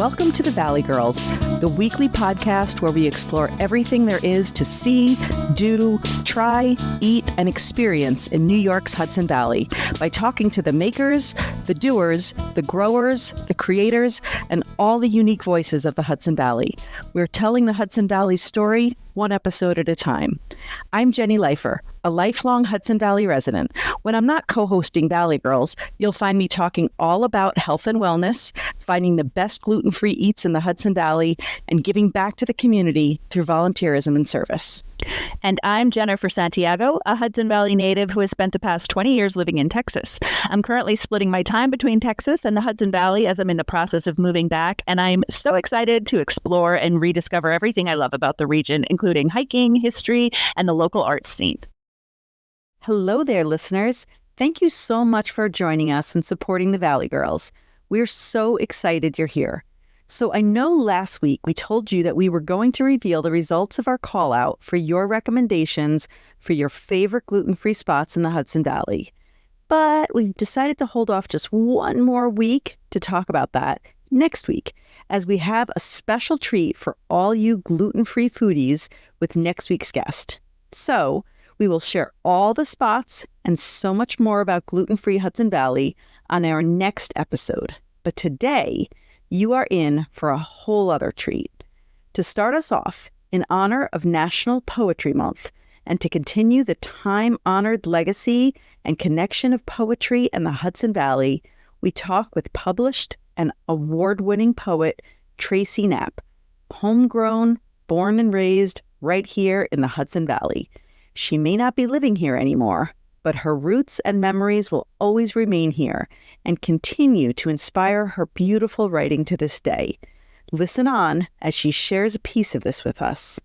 Welcome to the Valley Girls, the weekly podcast where we explore everything there is to see, do, try, eat, and experience in New York's Hudson Valley by talking to the makers, the doers, the growers, the creators, and all the unique voices of the Hudson Valley. We're telling the Hudson Valley story one episode at a time. I'm Jenny Leifer, a lifelong Hudson Valley resident. When I'm not co-hosting Valley Girls, you'll find me talking all about health and wellness, finding the best gluten-free eats in the Hudson Valley, and giving back to the community through volunteerism and service. And I'm Jennifer Santiago, a Hudson Valley native who has spent the past 20 years living in Texas. I'm currently splitting my time between Texas and the Hudson Valley as I'm in the process of moving back, and I'm so excited to explore and rediscover everything I love about the region, including hiking, history, and the local arts scene. Hello there, listeners. Thank you so much for joining us and supporting the Valley Girls. We're so excited you're here. So I know last week we told you that we were going to reveal the results of our call out for your recommendations for your favorite gluten-free spots in the Hudson Valley. But we decided to hold off just one more week to talk about that next week, as we have a special treat for all you gluten-free foodies with next week's guest. So we will share all the spots and so much more about gluten-free Hudson Valley on our next episode. But today, you are in for a whole other treat. To start us off, in honor of National Poetry Month, and to continue the time-honored legacy and connection of poetry and the Hudson Valley, we talk with published and award-winning poet Tracey Knapp, homegrown, born and raised right here in the Hudson Valley. She may not be living here anymore, but her roots and memories will always remain here and continue to inspire her beautiful writing to this day. Listen on as she shares a piece of this with us.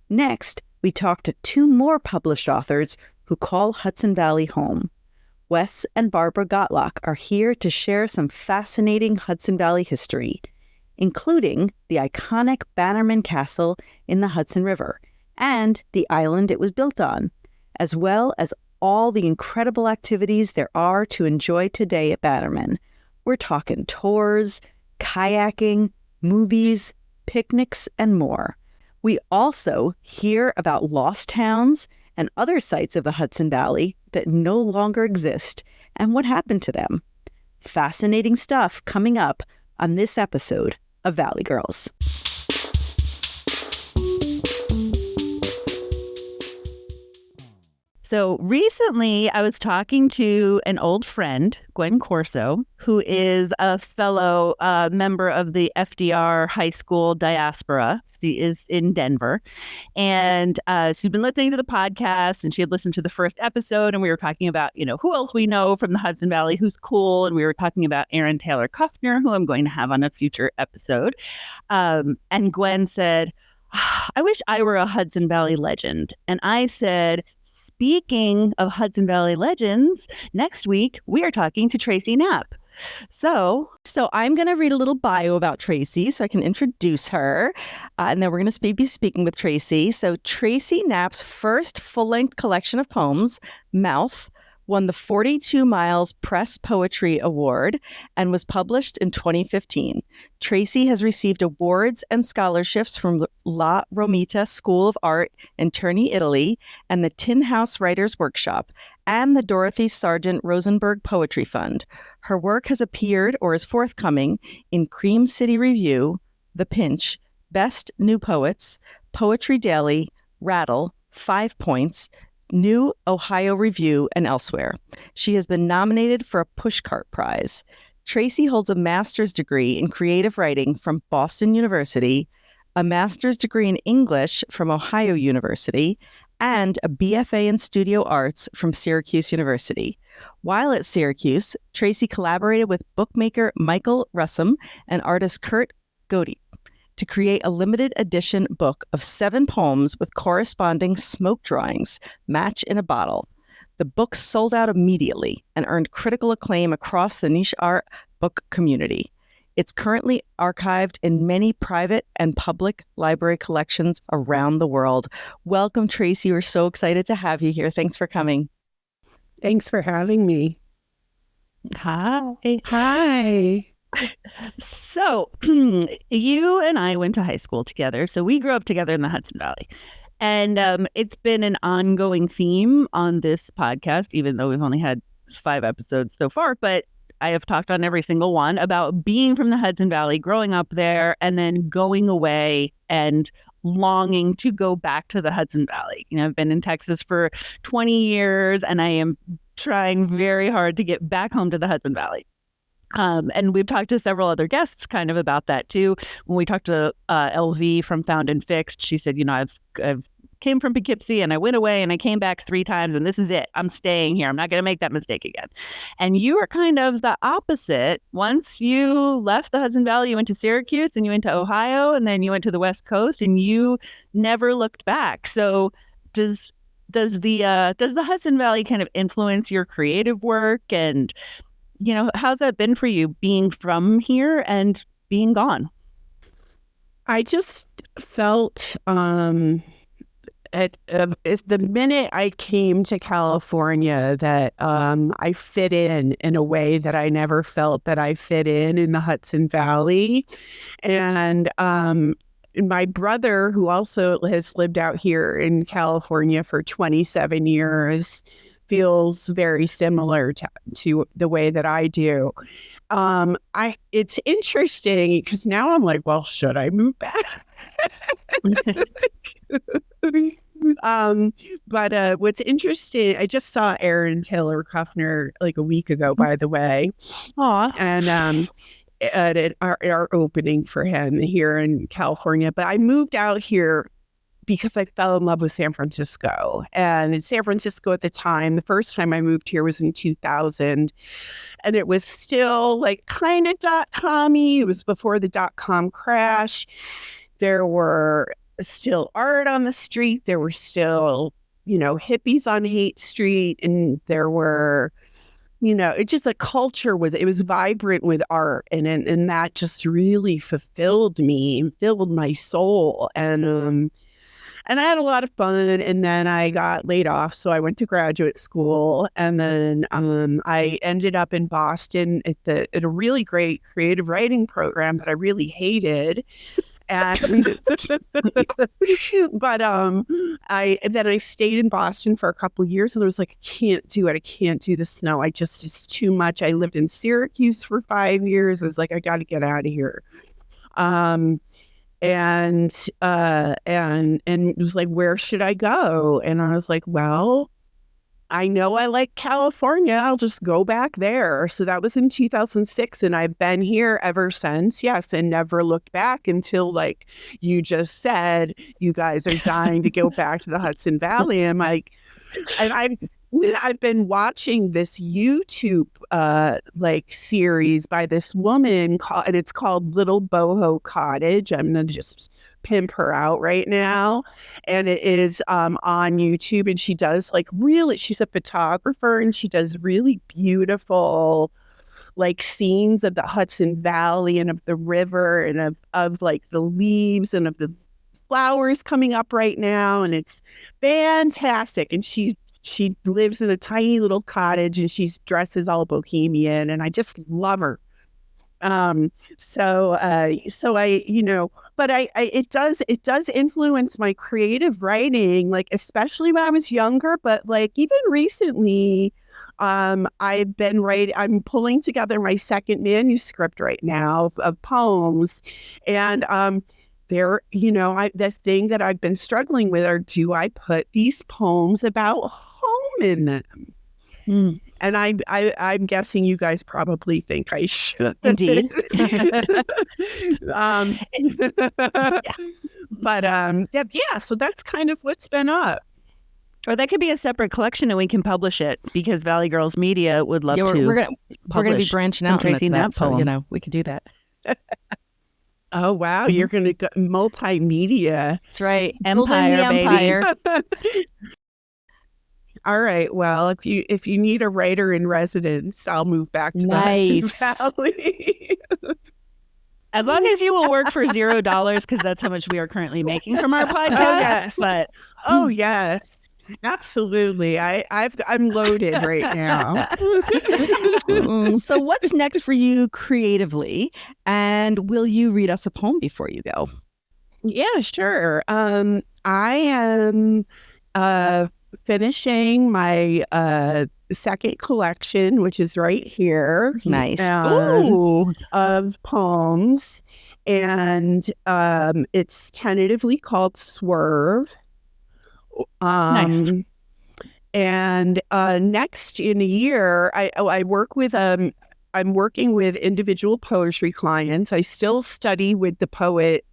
Next, we talk to two more published authors who call Hudson Valley home. Wes and Barbara Gottlock are here to share some fascinating Hudson Valley history, including the iconic Bannerman Castle in the Hudson River and the island it was built on, as well as all the incredible activities there are to enjoy today at Bannerman. We're talking tours, kayaking, movies, picnics, and more. We also hear about lost towns and other sites of the Hudson Valley that no longer exist and what happened to them. Fascinating stuff coming up on this episode of Valley Girls. So recently, I was talking to an old friend, Gwen Corso, who is a fellow member of the FDR high school diaspora. She is in Denver. And she's been listening to the podcast, and she had listened to the first episode, and we were talking about, who else we know from the Hudson Valley who's cool. And we were talking about Aaron Taylor Kuffner, who I'm going to have on a future episode. And Gwen said, I wish I were a Hudson Valley legend. And I said, speaking of Hudson Valley legends, next week we are talking to Tracey Knapp. So I'm going to read a little bio about Tracey so I can introduce her. And then we're going to be speaking with Tracey. So Tracey Knapp's first full-length collection of poems, Mouth, won the 42 Miles Press Poetry Award and was published in 2015. Tracey has received awards and scholarships from La Romita School of Art in Terni, Italy, and the Tin House Writers Workshop, and the Dorothy Sargent Rosenberg Poetry Fund. Her work has appeared or is forthcoming in Cream City Review, The Pinch, Best New Poets, Poetry Daily, Rattle, 5 Points, New Ohio Review, and elsewhere. She has been nominated for a Pushcart Prize. Tracey holds a master's degree in creative writing from Boston University, a master's degree in English from Ohio University, and a BFA in studio arts from Syracuse University. While at Syracuse, Tracey collaborated with bookmaker Michael Russum and artist Kurt Godey to create a limited edition book of 7 poems with corresponding smoke drawings, match in a bottle. The book sold out immediately and earned critical acclaim across the niche art book community. It's currently archived in many private and public library collections around the world. Welcome, Tracey. We're so excited to have you here. Thanks for coming. Thanks for having me. Hi. Hi. So you and I went to high school together. So we grew up together in the Hudson Valley. And it's been an ongoing theme on this podcast, even though we've only had 5 episodes so far. But I have talked on every single one about being from the Hudson Valley, growing up there, and then going away and longing to go back to the Hudson Valley. I've been in Texas for 20 years, and I am trying very hard to get back home to the Hudson Valley. And we've talked to several other guests kind of about that too. When we talked to LV from Found and Fixed, she said, I've came from Poughkeepsie and I went away and I came back 3 times and this is it. I'm staying here. I'm not going to make that mistake again. And you are kind of the opposite. Once you left the Hudson Valley, you went to Syracuse and you went to Ohio and then you went to the West Coast and you never looked back. So does the Hudson Valley kind of influence your creative work? And how's that been for you being from here and being gone? I just felt the minute I came to California that I fit in a way that I never felt that I fit in the Hudson Valley. And my brother, who also has lived out here in California for 27 years, feels very similar to the way that I do. It's interesting because now I'm like, well, should I move back? But what's interesting, I just saw Aaron Taylor Kuffner like a week ago, by the way. Aw. And at our opening for him here in California. But I moved out here because I fell in love with San Francisco. And in San Francisco at the time, the first time I moved here was in 2000. And it was still like kind of .com-y. It was before the .com crash. There were still art on the street. There were still, hippies on Haight Street. And there were, it just, the culture it was vibrant with art. And that just really fulfilled me, filled my soul. And I had a lot of fun, and then I got laid off, so I went to graduate school, and then I ended up in Boston at a really great creative writing program that I really hated. And but I stayed in Boston for a couple of years, and I was like, I can't do it. I can't do the snow. It's too much. I lived in Syracuse for 5 years. I was like, I got to get out of here. And it was like, where should I go? And I was like, well, I know I like California. I'll just go back there. So that was in 2006. And I've been here ever since. Yes. And never looked back until, like you just said, you guys are dying to go back to the Hudson Valley. And I've been watching this YouTube series by this woman and it's called Little Boho Cottage. I'm going to just pimp her out right now. And it is on YouTube, and she does she's a photographer, and she does really beautiful scenes of the Hudson Valley and of the river and of the leaves and of the flowers coming up right now. And it's fantastic. And she lives in a tiny little cottage, and she dresses all bohemian, and I just love her. But it does influence my creative writing, especially when I was younger, but even recently, I've been I'm pulling together my second manuscript right now of poems, and the thing that I've been struggling with are, do I put these poems about home in them? And I'm guessing you guys probably think I should. Indeed. So that's kind of what's been up. Or that could be a separate collection, and we can publish it because Valley Girls Media would love to. We're gonna be branching out Tracey into Knapp that, poem. so we could do that. Oh wow, you're gonna go multimedia. That's right. Empire, baby. All right. Well, if you need a writer in residence, I'll move back to the Hudson Valley. As long as you will work for $0, because that's how much we are currently making from our podcast. Oh, yes. But Oh yes. Absolutely. I'm loaded right now. So what's next for you creatively? And will you read us a poem before you go? Yeah, sure. I am finishing my second collection, which is right here. Nice. Ooh. Of poems. And it's tentatively called Swerve. Nice. And next in a year, I work with I'm working with individual poetry clients. I still study with the poet,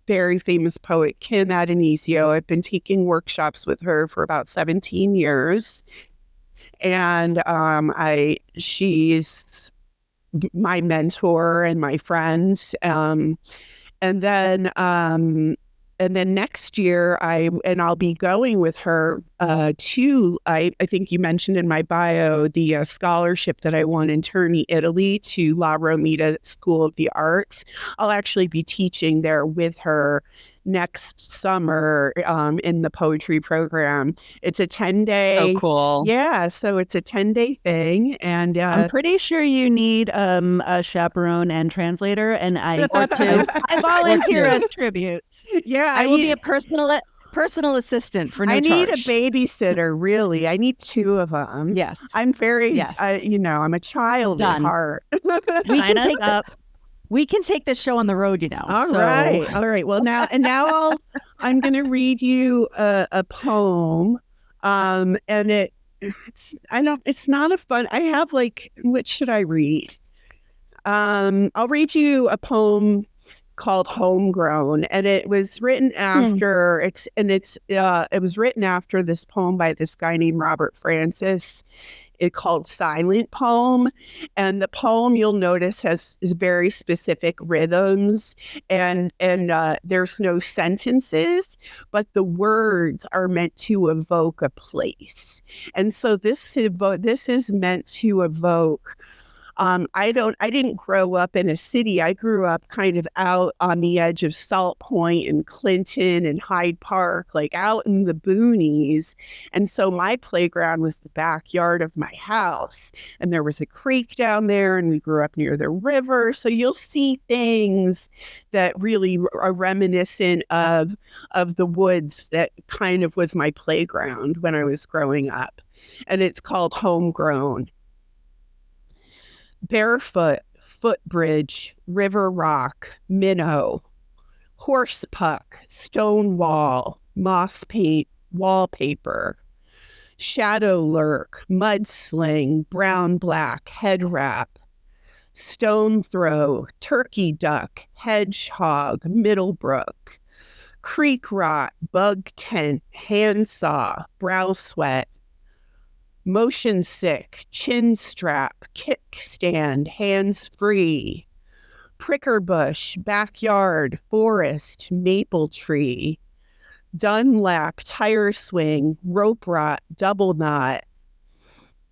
very famous poet Kim Adonisio. I've been taking workshops with her for about 17 years, and she's my mentor and my friend. And then next year I'll be going with her to I think you mentioned in my bio the scholarship that I won in Terni, Italy, to La Romita School of the Arts. I'll actually be teaching there with her next summer in the poetry program. It's a 10-day. Oh, cool. Yeah, so it's a 10-day thing, and I'm pretty sure you need a chaperone and translator, and I volunteer as tribute. Yeah, I will be a personal assistant for no charge. I need a babysitter, really. I need two of them. Yes. I'm very, I'm a child at heart. We can take this show on the road, All right. Well, now I'm going to read you a poem. And it's not a fun, I have what should I read? I'll read you a poem called Homegrown, and it was written after it was written after this poem by this guy named Robert Francis. It's called Silent Poem, and the poem, you'll notice, is very specific rhythms, and there's no sentences, but the words are meant to evoke a place. And so this is meant to evoke. I didn't grow up in a city. I grew up kind of out on the edge of Salt Point and Clinton and Hyde Park, like out in the boonies. And so my playground was the backyard of my house. And there was a creek down there, and we grew up near the river. So you'll see things that really are reminiscent of the woods that kind of was my playground when I was growing up. And it's called Homegrown. Barefoot, footbridge, river rock, minnow, horse puck, stone wall, moss paint, wallpaper, shadow lurk, mud sling, brown black, head wrap, stone throw, turkey duck, hedgehog, Middlebrook, creek rot, bug tent, handsaw, brow sweat, motion sick, chin strap, kickstand, hands free, pricker bush, backyard, forest, maple tree, Dunlap, tire swing, rope rot, double knot,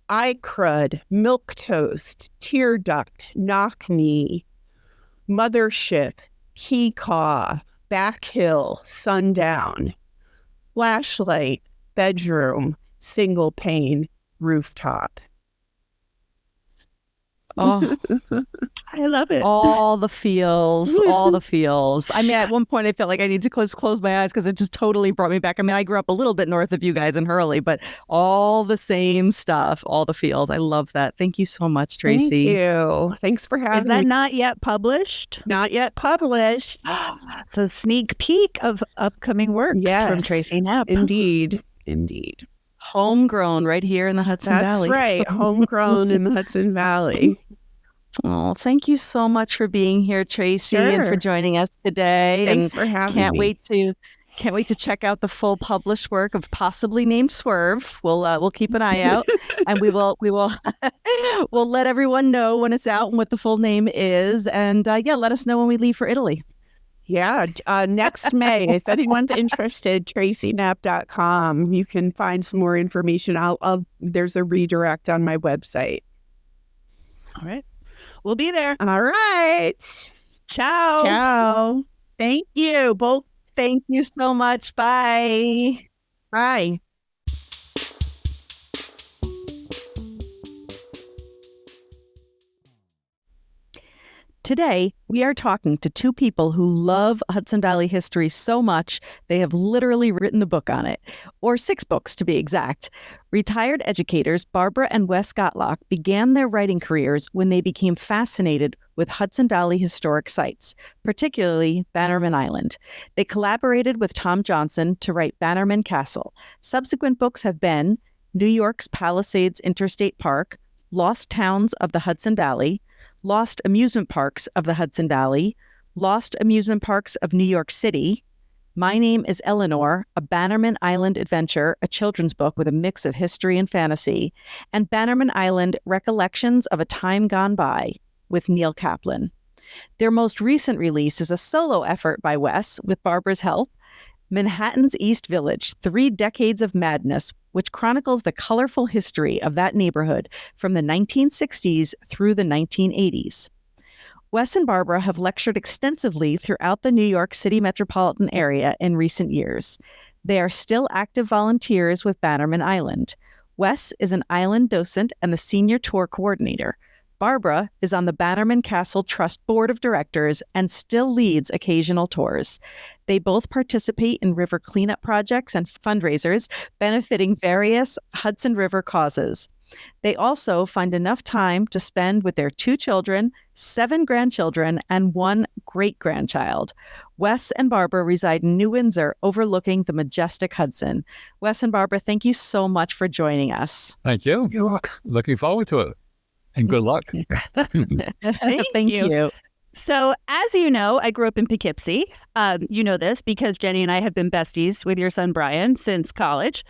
eye crud, milk toast, tear duct, knock knee, mothership, key caw, back hill, sundown, flashlight, bedroom, single pane, rooftop. Oh, I love it. All the feels. I mean, at one point I felt like I need to close my eyes because it just totally brought me back. I mean, I grew up a little bit north of you guys in Hurley, but all the same stuff, all the feels. I love that. Thank you so much, Tracey. Thank you. Thanks for having me. Is that not yet published? Not yet published. So sneak peek of upcoming works from Tracey Knapp. Indeed. Homegrown right here in the Hudson Valley. That's right. Homegrown in the Hudson Valley. Oh, thank you so much for being here, Tracey, and for joining us today. Thanks for having me. Can't wait to check out the full published work of Possibly Named Swerve. We'll keep an eye out, and we'll let everyone know when it's out and what the full name is, and let us know when we leave for Italy. Yeah, next May. If anyone's interested, TraceyKnapp.com. You can find some more information. There's a redirect on my website. All right. We'll be there. All right. Ciao. Thank you both. Thank you so much. Bye. Bye. Today, we are talking to two people who love Hudson Valley history so much they have literally written the book on it, or 6 books to be exact. Retired educators Barbara and Wes Gottlock began their writing careers when they became fascinated with Hudson Valley historic sites, particularly Bannerman Island. They collaborated with Tom Johnson to write Bannerman Castle. Subsequent books have been New York's Palisades Interstate Park, Lost Towns of the Hudson Valley, Lost Amusement Parks of the Hudson Valley, Lost Amusement Parks of New York City, My Name is Eleanor, a Bannerman Island adventure, a children's book with a mix of history and fantasy, and Bannerman Island Recollections of a Time Gone By with Neil Kaplan. Their most recent release is a solo effort by Wes, with Barbara's help, Manhattan's East Village, 3 Decades of Madness, which chronicles the colorful history of that neighborhood from the 1960s through the 1980s. Wes and Barbara have lectured extensively throughout the New York City metropolitan area in recent years. They are still active volunteers with Bannerman Island. Wes is an island docent and the senior tour coordinator. Barbara is on the Bannerman Castle Trust Board of Directors and still leads occasional tours. They both participate in river cleanup projects and fundraisers benefiting various Hudson River causes. They also find enough time to spend with their 2 children, 7 grandchildren, and 1 great-grandchild. Wes and Barbara reside in New Windsor, overlooking the majestic Hudson. Wes and Barbara, thank you so much for joining us. Thank you. You're welcome. Looking forward to it. And good luck. Thank you. So, as you know, I grew up in Poughkeepsie. You know this because Jenny and I have been besties with your son, Brian, since college.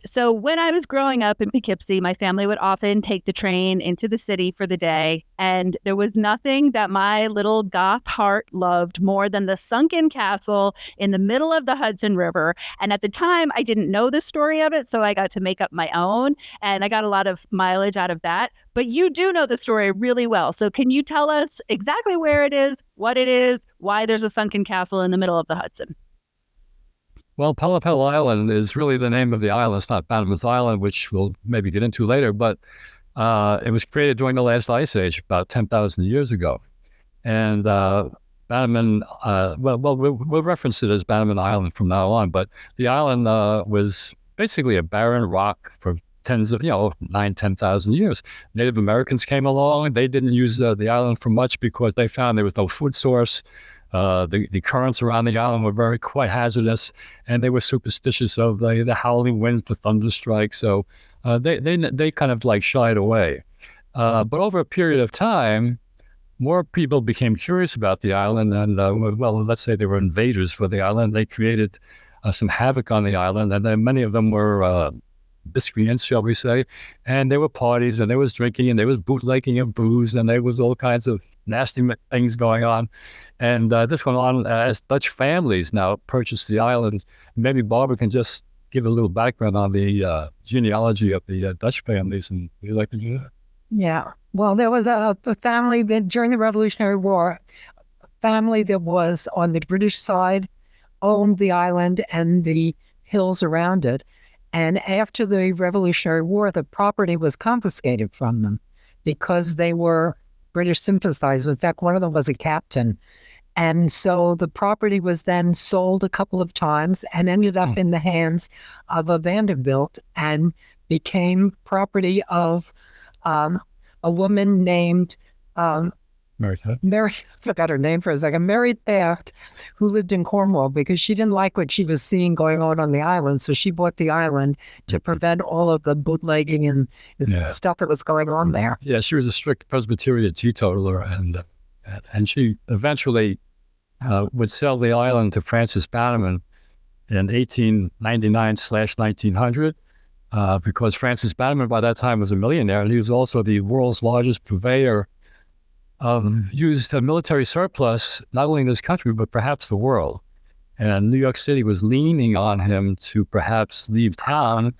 So when I was growing up in Poughkeepsie, my family would often take the train into the city for the day. And there was nothing that my little goth heart loved more than the sunken castle in the middle of the Hudson River. And at the time, I didn't know the story of it, so I got to make up my own. And I got a lot of mileage out of that. But you do know the story really well. So can you tell us exactly where it is, what it is, why there's a sunken castle in the middle of the Hudson? Well, Palapel Island is really the name of the island. It's not Bannerman's Island, which we'll maybe get into later, but it was created during the last ice age, about 10,000 years ago. And Bannerman, we'll reference it as Bannerman Island from now on, but the island was basically a barren rock for 10,000 years. Native Americans came along. They didn't use the island for much because they found there was no food source. The currents around the island were quite hazardous, and they were superstitious of the howling winds, the thunder strikes. So they kind of like shied away. But over a period of time, more people became curious about the island, and let's say they were invaders for the island. They created some havoc on the island, and then many of them were miscreants, shall we say. And there were parties, and there was drinking, and there was bootlegging of booze, and there was all kinds of nasty things going on. And this went on as Dutch families now purchased the island. Maybe Barbara can just give a little background on the genealogy of the Dutch families. And would you like to do that? Yeah. Well, there was a family that during the Revolutionary War, a family that was on the British side owned the island and the hills around it. And after the Revolutionary War, the property was confiscated from them because they were British sympathizers. In fact, one of them was a captain. And so the property was then sold a couple of times and ended up in the hands of a Vanderbilt and became property of a woman named Mary, forgot her name for a second, Mary Taft, who lived in Cornwall because she didn't like what she was seeing going on the island. So she bought the island to prevent all of the bootlegging and stuff that was going on there. Yeah, she was a strict Presbyterian teetotaler, and she eventually would sell the island to Francis Bannerman in 1899/1900 because Francis Bannerman by that time was a millionaire, and he was also the world's largest purveyor used a military surplus, not only in this country, but perhaps the world. And New York City was leaning on him to perhaps leave town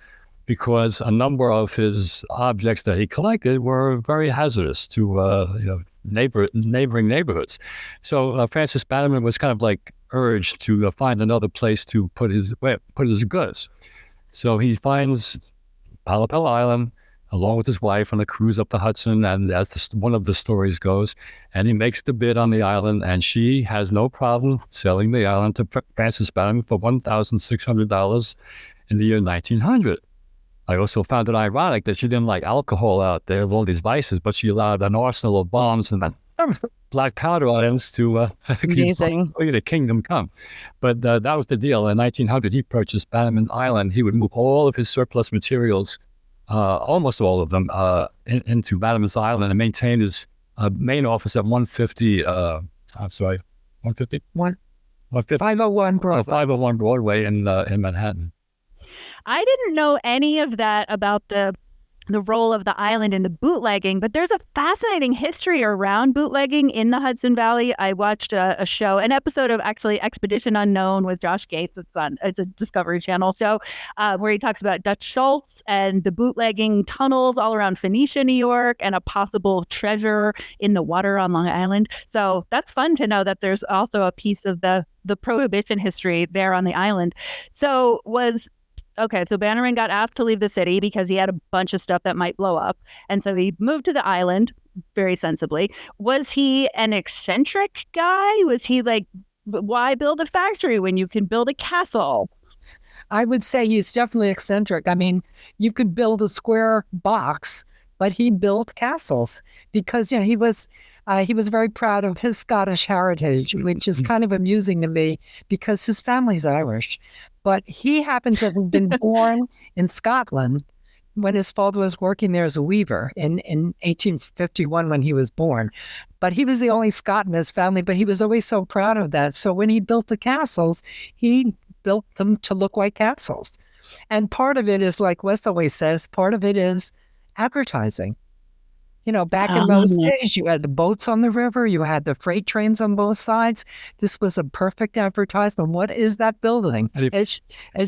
because a number of his objects that he collected were very hazardous to neighboring neighborhoods. So Francis Bannerman was kind of like urged to find another place to put his goods. So he finds Palapel Island, along with his wife on a cruise up the Hudson, and as one of the stories goes, and he makes the bid on the island, and she has no problem selling the island to Francis Bannerman for $1,600 in the year 1900. I also found it ironic that she didn't like alcohol out there, all these vices, but she allowed an arsenal of bombs and black powder items to Amazing. the kingdom come. But that was the deal. In 1900, he purchased Bannerman Island. He would move all of his surplus materials, almost all of them, into Bannerman's Island and maintain his main office at 150, 150? 150? 501 Broadway. 501 Broadway in Manhattan. I didn't know any of that about the role of the island in the bootlegging, but there's a fascinating history around bootlegging in the Hudson Valley. I watched a show, an episode of actually Expedition Unknown with Josh Gates. It's a Discovery Channel show where he talks about Dutch Schultz and the bootlegging tunnels all around Phoenicia, New York, and a possible treasure in the water on Long Island. So that's fun to know that there's also a piece of the Prohibition history there on the island. So Bannerman got asked to leave the city because he had a bunch of stuff that might blow up. And so he moved to the island very sensibly. Was he an eccentric guy? Was he like, why build a factory when you can build a castle? I would say he's definitely eccentric. I mean, you could build a square box, but he built castles because, he was very proud of his Scottish heritage, which is kind of amusing to me because his family's Irish. But he happened to have been born in Scotland when his father was working there as a weaver in 1851 when he was born. But he was the only Scot in his family, but he was always so proud of that. So when he built the castles, he built them to look like castles. And part of it is, like Wes always says, part of it is advertising. Back in those days, you had the boats on the river, you had the freight trains on both sides. This was a perfect advertisement. What is that building? As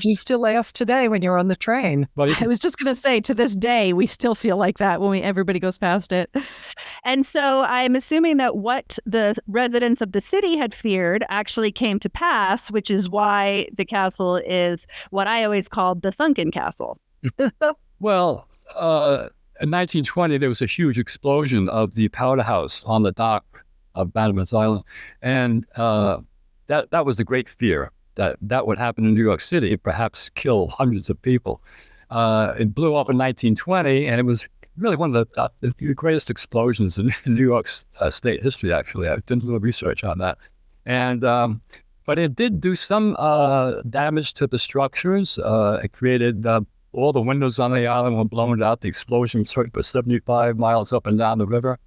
you still ask today when you're on the train. I was just going to say, to this day, we still feel like that when everybody goes past it. And so I'm assuming that what the residents of the city had feared actually came to pass, which is why the castle is what I always called the sunken castle. Well, in 1920, there was a huge explosion of the powder house on the dock of Bannerman's Island. And that was the great fear, that would happen in New York City, perhaps kill hundreds of people. It blew up in 1920, and it was really one of the greatest explosions in New York's state history, actually. I did a little research on that. And but it did do some damage to the structures. It created... all the windows on the island were blown out. The explosion was 75 miles up and down the river.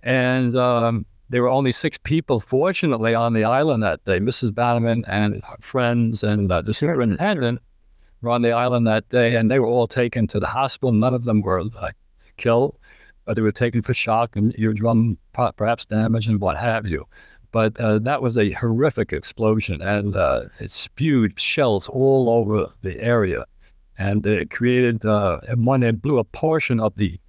And there were only 6 people, fortunately, on the island that day. Mrs. Bannerman and her friends and the superintendent were on the island that day, and they were all taken to the hospital. None of them were killed, but they were taken for shock and eardrum perhaps damage and what have you. But that was a horrific explosion, and it spewed shells all over the area. And it created, it blew a portion of the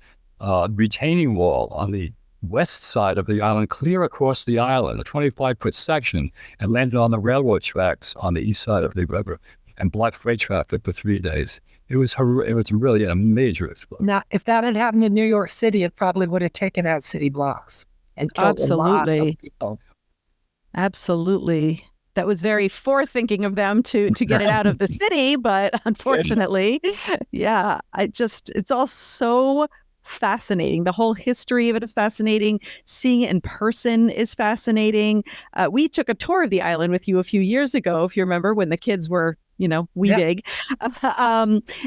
retaining wall on the west side of the island, clear across the island, a 25-foot section, and landed on the railroad tracks on the east side of the river and blocked freight traffic for 3 days. It was really a major explosion. Now, if that had happened in New York City, it probably would have taken out city blocks and killed a lot of people. Absolutely. That was very forward-thinking of them to get it out of the city, but unfortunately, it's all so fascinating. The whole history of it is fascinating. Seeing it in person is fascinating. We took a tour of the island with you a few years ago, if you remember, when the kids were, big,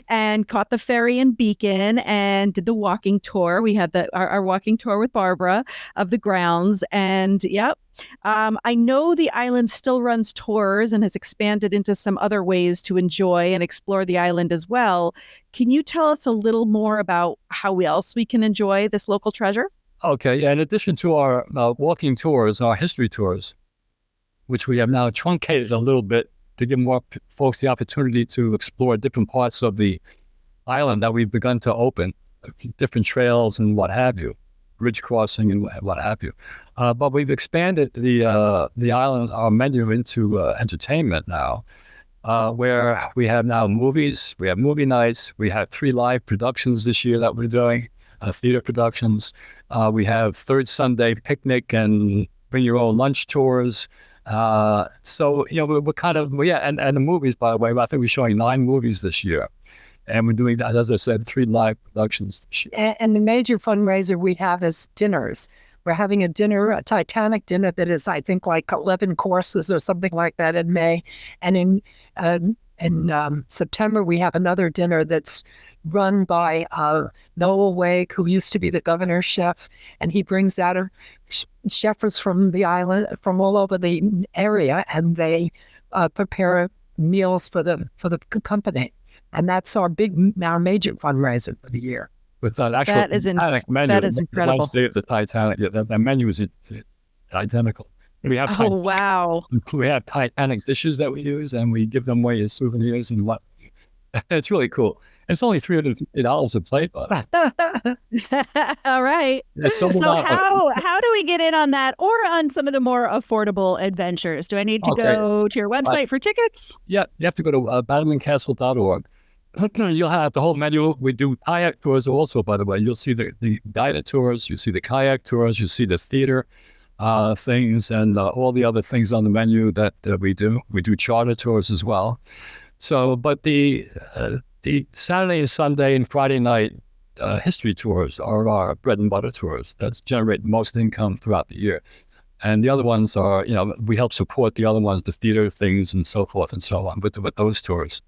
and caught the ferry in Beacon and did the walking tour. We had our walking tour with Barbara of the grounds. And I know the island still runs tours and has expanded into some other ways to enjoy and explore the island as well. Can you tell us a little more about how else we can enjoy this local treasure? Okay. Yeah. In addition to our walking tours, our history tours, which we have now truncated a little bit to give more folks the opportunity to explore different parts of the island that we've begun to open, different trails and what have you, bridge crossing and what have you. But we've expanded the island, our menu into entertainment now. where we have now movies, we have movie nights, we have 3 live productions this year that we're doing, theater productions. We have third Sunday picnic and bring your own lunch tours. So, we're kind of, and the movies, by the way, I think we're showing 9 movies this year. And we're doing, as I said, 3 live productions this year. And the major fundraiser we have is dinners. We're having a dinner, a Titanic dinner that is, I think, like 11 courses or something like that in May. And in September, we have another dinner that's run by Noel Wake, who used to be the governor's chef. And he brings out chefs from the island, from all over the area, and they prepare meals for the company. And that's our major fundraiser for the year. With that actual Titanic menu, that is incredible. The last day of the Titanic, the menu is identical. We have wow! We have Titanic dishes that we use, and we give them away as souvenirs and what. It's really cool. It's only $350 a plate, but all right. So how do we get in on that, or on some of the more affordable adventures? Do I need to go to your website for tickets? Yeah, you have to go to bannermancastle.org. You'll have the whole menu. We do kayak tours also, by the way. You'll see the guided tours, you see the kayak tours, you see the theater things, and all the other things on the menu that we do. We do charter tours as well. So, but the Saturday and Sunday and Friday night history tours are our bread and butter tours that generate most income throughout the year. And the other ones are, we help support the other ones, the theater things and so forth and so on with those tours.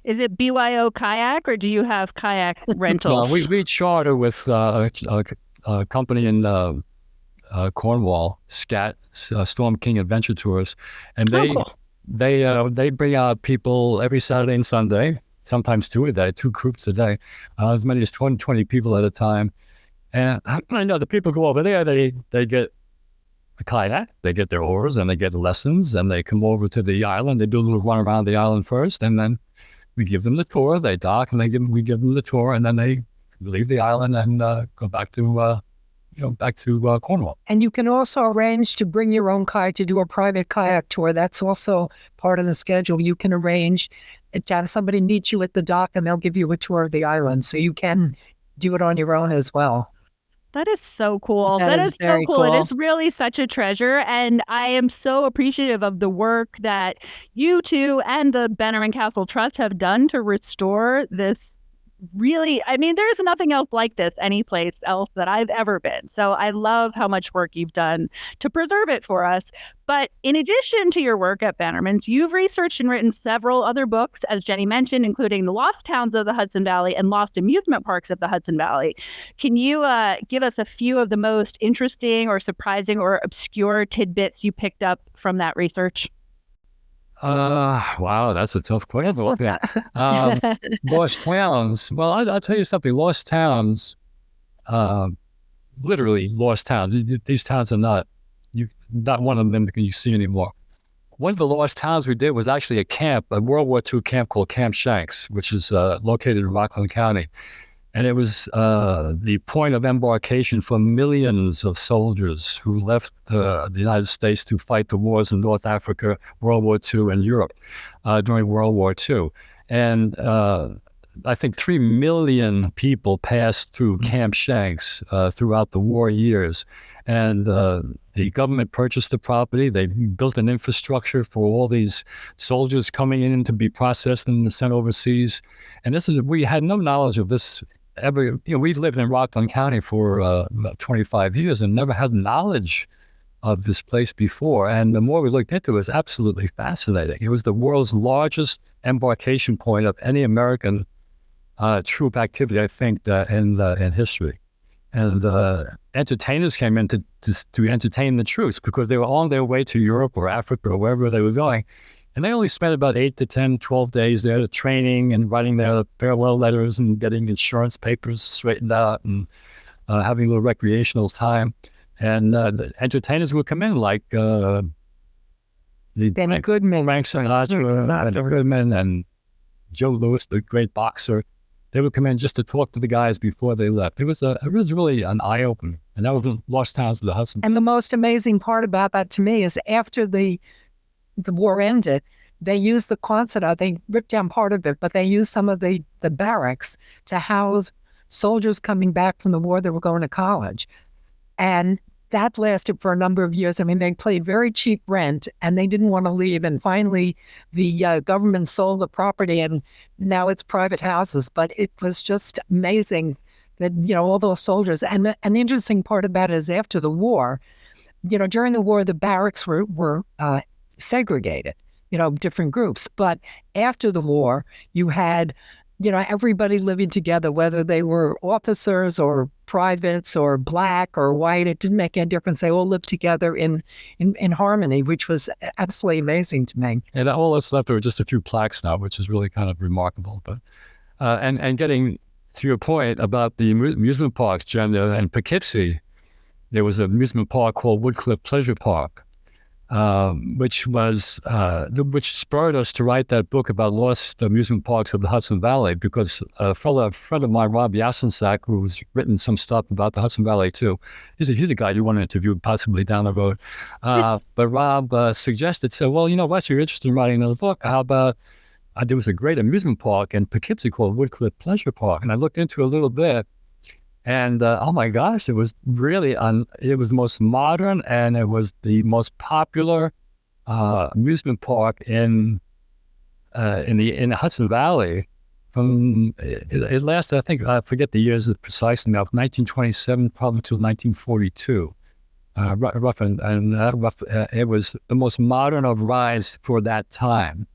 Is it BYO kayak, or do you have kayak rentals? No, we charter with a company in Cornwall, SCAT, Storm King Adventure Tours, and they bring out people every Saturday and Sunday, sometimes 2 a day, 2 groups a day, as many as 20 people at a time. And I know the people go over there, they get a kayak, they get their oars, and they get lessons, and they come over to the island. They do a little run around the island first, and then we give them the tour. They dock, and we give them the tour, and then they leave the island and go back to Cornwall. And you can also arrange to bring your own kayak to do a private kayak tour. That's also part of the schedule. You can arrange to have somebody meet you at the dock, and they'll give you a tour of the island. So you can do it on your own as well. That is so cool. That is so cool. cool. It is really such a treasure. And I am so appreciative of the work that you two and the Bannerman Castle Trust have done to restore this. Really, there's nothing else like this any place else that I've ever been. So I love how much work you've done to preserve it for us. But in addition to your work at Bannerman's, you've researched and written several other books, as Jenny mentioned, including The Lost Towns of the Hudson Valley and Lost Amusement Parks of the Hudson Valley. Can you give us a few of the most interesting or surprising or obscure tidbits you picked up from that research? Wow, that's a tough question. Lost Towns. Well, I'll tell you something. Lost Towns, literally lost towns. These towns are not one of them can you see anymore. One of the lost towns we did was actually a World War II camp called Camp Shanks, which is located in Rockland County. And it was the point of embarkation for millions of soldiers who left the United States to fight the wars in North Africa, World War II, and Europe during World War II. And I think 3 million people passed through Camp Shanks throughout the war years. And the government purchased the property. They built an infrastructure for all these soldiers coming in to be processed and sent overseas. And we had no knowledge of this ever. We lived in Rockland County for about 25 years and never had knowledge of this place before. And the more we looked into it, it was absolutely fascinating. It was the world's largest embarkation point of any American troop activity, I think, in history. And entertainers came in to entertain the troops because they were on their way to Europe or Africa or wherever they were going. And they only spent about 8 to 10, 12 days there training and writing their farewell letters and getting insurance papers straightened out and having a little recreational time. And the entertainers would come in like Benny Goodman, Frank Sinatra, Goodman, and Joe Louis, the great boxer. They would come in just to talk to the guys before they left. It was really an eye-opener. And that was Lost Towns of the Hudson. And the most amazing part about that to me is after the war ended, they used the Quonset. They ripped down part of it, but they used some of the barracks to house soldiers coming back from the war that were going to college. And that lasted for a number of years. I mean, they paid very cheap rent and they didn't want to leave. And finally, the government sold the property and now it's private houses. But it was just amazing that, all those soldiers. And the interesting part about it is after the war, during the war, the barracks were segregated, different groups. But after the war, you had everybody living together, whether they were officers or privates or black or white. It didn't make any difference. They all lived together in harmony, which was absolutely amazing to me. And all that's left are just a few plaques now, which is really kind of remarkable. But and getting to your point about the amusement parks, Jen, in Poughkeepsie, there was an amusement park called Woodcliff Pleasure Park, which spurred us to write that book about lost amusement parks of the Hudson Valley, because a friend of mine, Rob Yasensak, who's written some stuff about the Hudson Valley too, he's a guy you want to interview possibly down the road. But Rob suggested, well, Wes, you're interested in writing another book. How about, there was a great amusement park in Poughkeepsie called Woodcliff Pleasure Park. And I looked into it a little bit. And oh my gosh, it was really it was the most modern and it was the most popular amusement park in the Hudson Valley. It lasted, I think, I forget the years precisely now, 1927 probably to 1942. It was the most modern of rides for that time.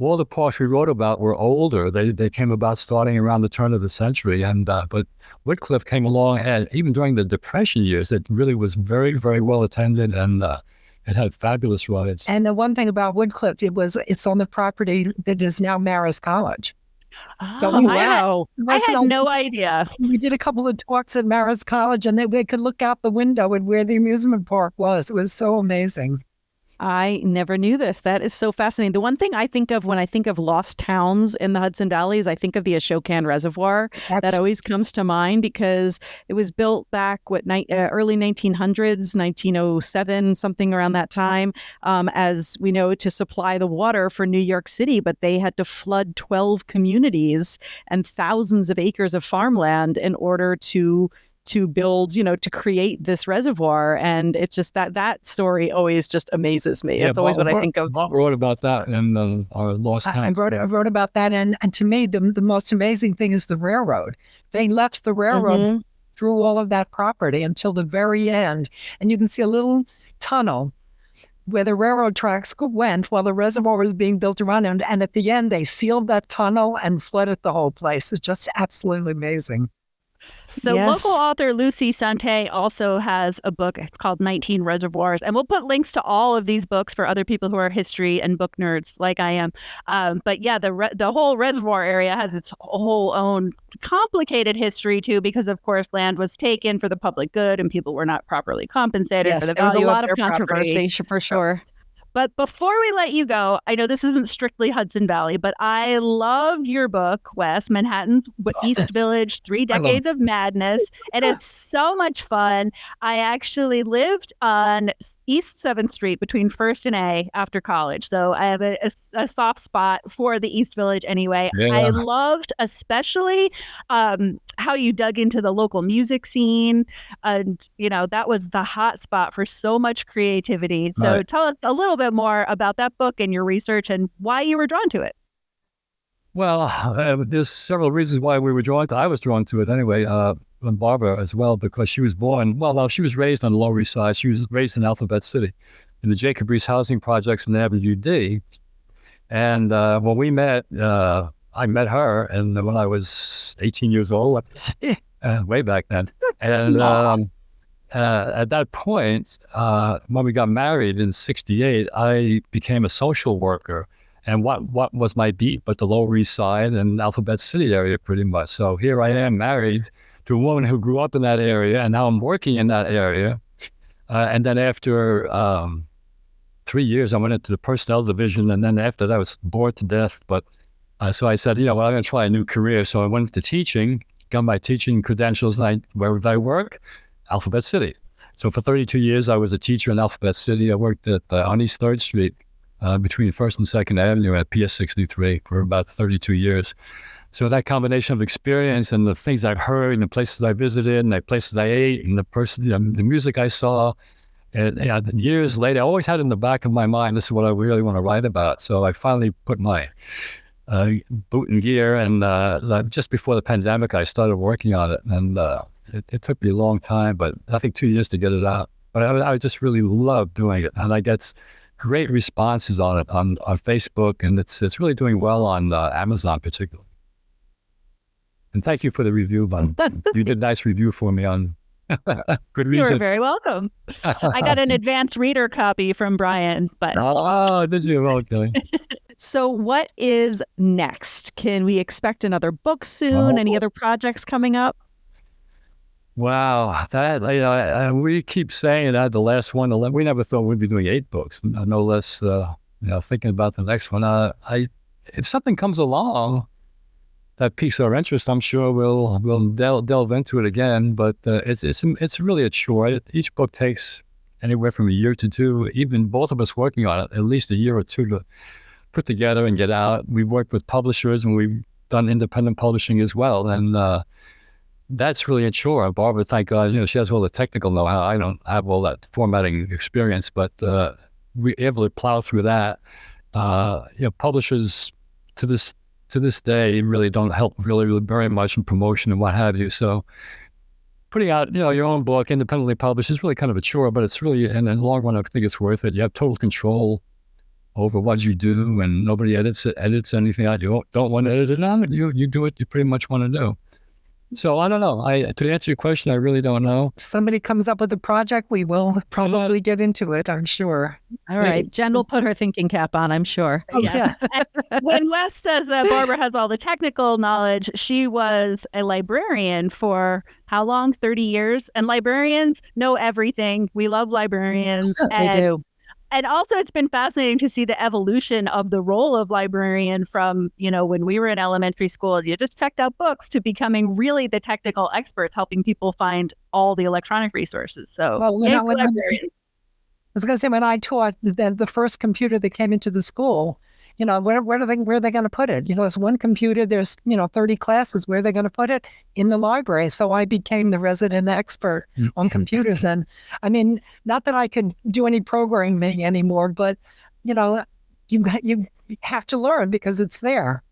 All the parks we wrote about were older. They came about starting around the turn of the century, but Woodcliff came along, and even during the Depression years, it really was very, very well attended, and it had fabulous rides. And the one thing about Woodcliff, it's on the property that is now Marist College. So wow! I had no idea. We did a couple of talks at Marist College, and they could look out the window at where the amusement park was. It was so amazing. I never knew this. That is so fascinating. The one thing I think of when I think of lost towns in the Hudson Valley is I think of the Ashokan Reservoir. That always comes to mind because it was built back, early 1900s, 1907, something around that time, as we know, to supply the water for New York City. But they had to flood 12 communities and thousands of acres of farmland in order to build, to create this reservoir. And it's just that story always just amazes me. It's always what I think of. Bob wrote about that in our Lost Towns. I wrote about that. And to me, the most amazing thing is the railroad. They left the railroad through all of that property until the very end. And you can see a little tunnel where the railroad tracks went while the reservoir was being built around it. And at the end, they sealed that tunnel and flooded the whole place. It's just absolutely amazing. So local author Lucy Sante also has a book called 19 Reservoirs, and we'll put links to all of these books for other people who are history and book nerds like I am. But yeah, the whole reservoir area has its whole own complicated history too, because of course land was taken for the public good and people were not properly compensated for the value there was a lot of property. controversy for sure. But before we let you go, I know this isn't strictly Hudson Valley, but I loved your book, Wes, Manhattan East Village, 3 Decades of Madness. And it's so much fun. I actually lived on East 7th Street between 1st and A after college. So I have a soft spot for the East Village anyway. Yeah. I loved especially how you dug into the local music scene. And, that was the hot spot for so much creativity. So Tell us a little bit more about that book and your research and why you were drawn to it. Well, there's several reasons why we were drawn to. I was drawn to it anyway. And Barbara as well, because she was she was raised on the Lower East Side. She was raised in Alphabet City in the Jacob Riis housing projects in Avenue D. And when we met, I met her and when I was 18 years old, way back then. And at that point, when we got married in 1968, I became a social worker. And what was my beat but the Lower East Side and Alphabet City area pretty much. So here I am married to a woman who grew up in that area, and now I'm working in that area. And then after 3 years, I went into the personnel division, and then after that, I was bored to death. But so I said, I'm going to try a new career. So I went into teaching, got my teaching credentials, and where did I work? Alphabet City. So for 32 years, I was a teacher in Alphabet City. I worked on East 3rd Street. between 1st and 2nd Avenue at PS 63 for about 32 years. So that combination of experience and the things I've heard and the places I visited and the places I ate and the music I saw, and years later, I always had in the back of my mind, this is what I really want to write about. So I finally put my boot and gear, and just before the pandemic, I started working on it. And it took me a long time, but I think 2 years to get it out. But I just really love doing it. And I get great responses on it on Facebook, and it's really doing well on Amazon particularly. And thank you for the review, Bun. You did a nice review for me on good reason. You're very welcome. I got an advanced reader copy from Brian, but oh, did you? Okay. So what is next? Can we expect another book soon? Any other projects coming up? Wow, that we keep saying that the last one, we never thought we'd be doing 8 books. No less, thinking about the next one. If something comes along that piques our interest, I'm sure we'll delve into it again. But it's really a chore. Each book takes anywhere from a year to 2. Even both of us working on it, at least a year or 2 to put together and get out. We've worked with publishers and we've done independent publishing as well, and that's really a chore. Barbara, thank God, she has all the technical know-how. I don't have all that formatting experience, but we're able to plow through that. Publishers to this day really don't help really very much in promotion and what have you. So putting out, your own book independently published is really kind of a chore, but it's really, in the long run, I think it's worth it. You have total control over what you do, and nobody edits anything out. You don't want to edit it out. You do what you pretty much want to do. So I don't know. To answer your question, I really don't know. If somebody comes up with a project, we will probably get into it, I'm sure. All right. Jen will put her thinking cap on, I'm sure. Oh, yeah. When Wes says that Barbara has all the technical knowledge, she was a librarian for how long? 30 years. And librarians know everything. We love librarians. They do. And also, it's been fascinating to see the evolution of the role of librarian from, when we were in elementary school, you just checked out books, to becoming really the technical experts, helping people find all the electronic resources. So, I was going to say, when I taught the first computer that came into the school, where are they going to put it? It's one computer, there's, 30 classes. Where are they going to put it? In the library. So I became the resident expert on computers. And I mean, not that I could do any programming anymore, but, you have to learn because it's there.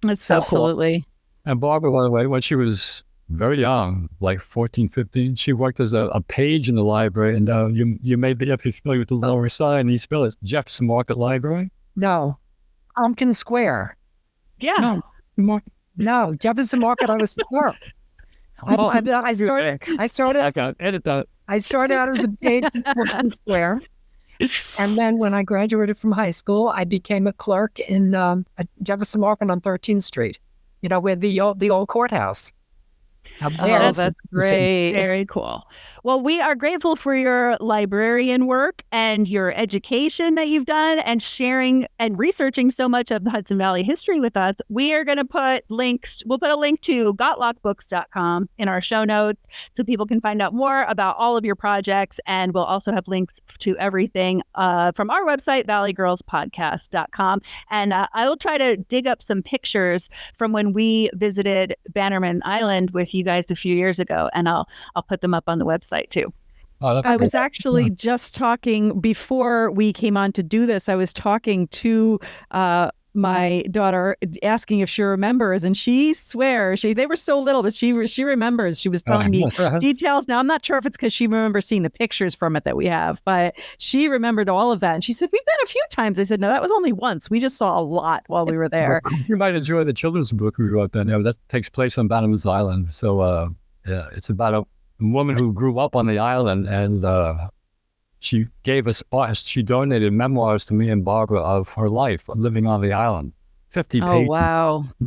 It's so Absolutely. Cool. And Barbara, by the way, when she was very young, like 14, 15, she worked as a page in the library. And you may be, if you're familiar with the Lower Side, and you spell it, Jefferson Market Library. No, Tompkins Square. Yeah. No, Jefferson Market. I was poor. I started out as a page in Tompkins Square, and then when I graduated from high school, I became a clerk in Jefferson Market on 13th Street. Where the old courthouse. That's great. Very cool. Well, we are grateful for your librarian work and your education that you've done, and sharing and researching so much of the Hudson Valley history with us. We are going to put links. We'll put a link to gotlockbooks.com in our show notes so people can find out more about all of your projects. And we'll also have links to everything from our website, valleygirlspodcast.com. And I will try to dig up some pictures from when we visited Bannerman Island with you guys a few years ago, and I'll put them up on the website too. Oh, I was actually just talking before we came on to do this. I was talking to my daughter, asking if she remembers, and she swears they were so little, but she remembers. She was telling me details. Now I'm not sure if it's because she remembers seeing the pictures from it that we have, but she remembered all of that. And she said, "We've been a few times." I said, "No, that was only once. We just saw a lot while we were there." You might enjoy the children's book we wrote then. That takes place on Bannerman Island. So it's about a woman who grew up on the island, and she gave us, she donated memoirs to me and Barbara of her life living on the island. 50 pages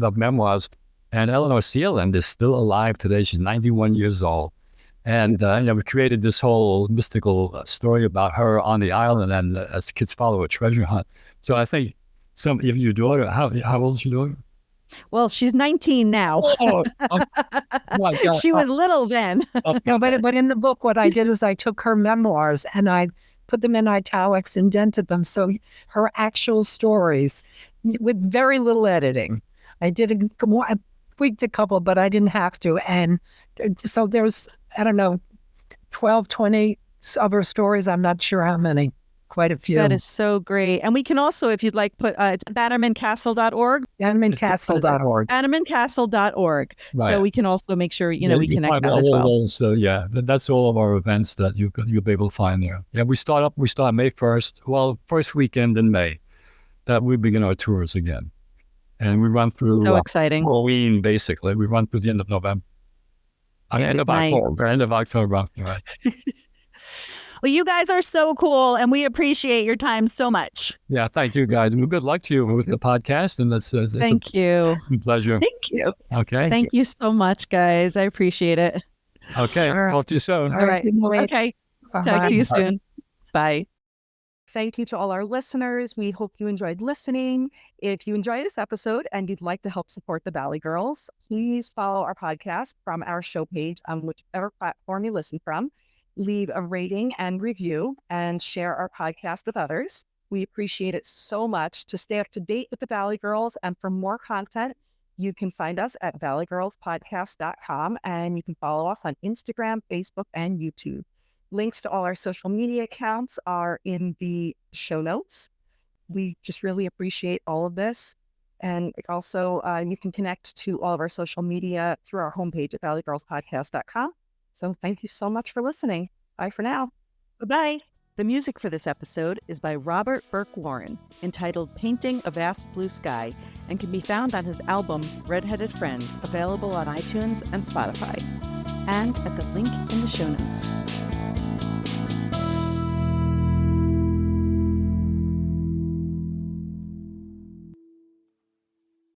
of memoirs. And Eleanor Sealand is still alive today. She's 91 years old. And we created this whole mystical story about her on the island, and as the kids follow a treasure hunt. So I think some of your daughter, how old is your daughter? Well, she's 19 now. Oh my God. She was little then. No, but in the book, what I did is I took her memoirs and I put them in italics, indented them. So her actual stories with very little editing. I tweaked a couple, but I didn't have to. And so there's, I don't know, 12, 20 of her stories. I'm not sure how many. Quite a few. That is so great. And we can also, if you'd like, put it's bannermancastle.org. Bannermancastle.org. Bannermancastle.org. Right. So we can also make sure, we you connect find that all as well. Those, that's all of our events that you'll be able to find there. Yeah, we start May 1st. Well, first weekend in May, that we begin our tours again. And we run through So exciting. Halloween, basically. We run through the end of November. End of October. Right. Well, you guys are so cool, and we appreciate your time so much. Yeah, thank you, guys. And good luck to you with the podcast. And Thank you. Pleasure. Thank you. Okay. Thank you so much, guys. I appreciate it. Okay. All right. Talk to you soon. All right. Okay. Bye. Talk to you soon. Bye. Thank you to all our listeners. We hope you enjoyed listening. If you enjoyed this episode and you'd like to help support the Valley Girls, please follow our podcast from our show page on whichever platform you listen from. Leave a rating and review and share our podcast with others. We appreciate it so much. To stay up to date with the Valley Girls and for more content, you can find us at valleygirlspodcast.com, and you can follow us on Instagram, Facebook, and YouTube. Links to all our social media accounts are in the show notes. We just really appreciate all of this. And also, you can connect to all of our social media through our homepage at valleygirlspodcast.com. So thank you so much for listening. Bye for now. Goodbye. The music for this episode is by Robert Burke Warren, entitled Painting a Vast Blue Sky, and can be found on his album Redheaded Friend, available on iTunes and Spotify, and at the link in the show notes.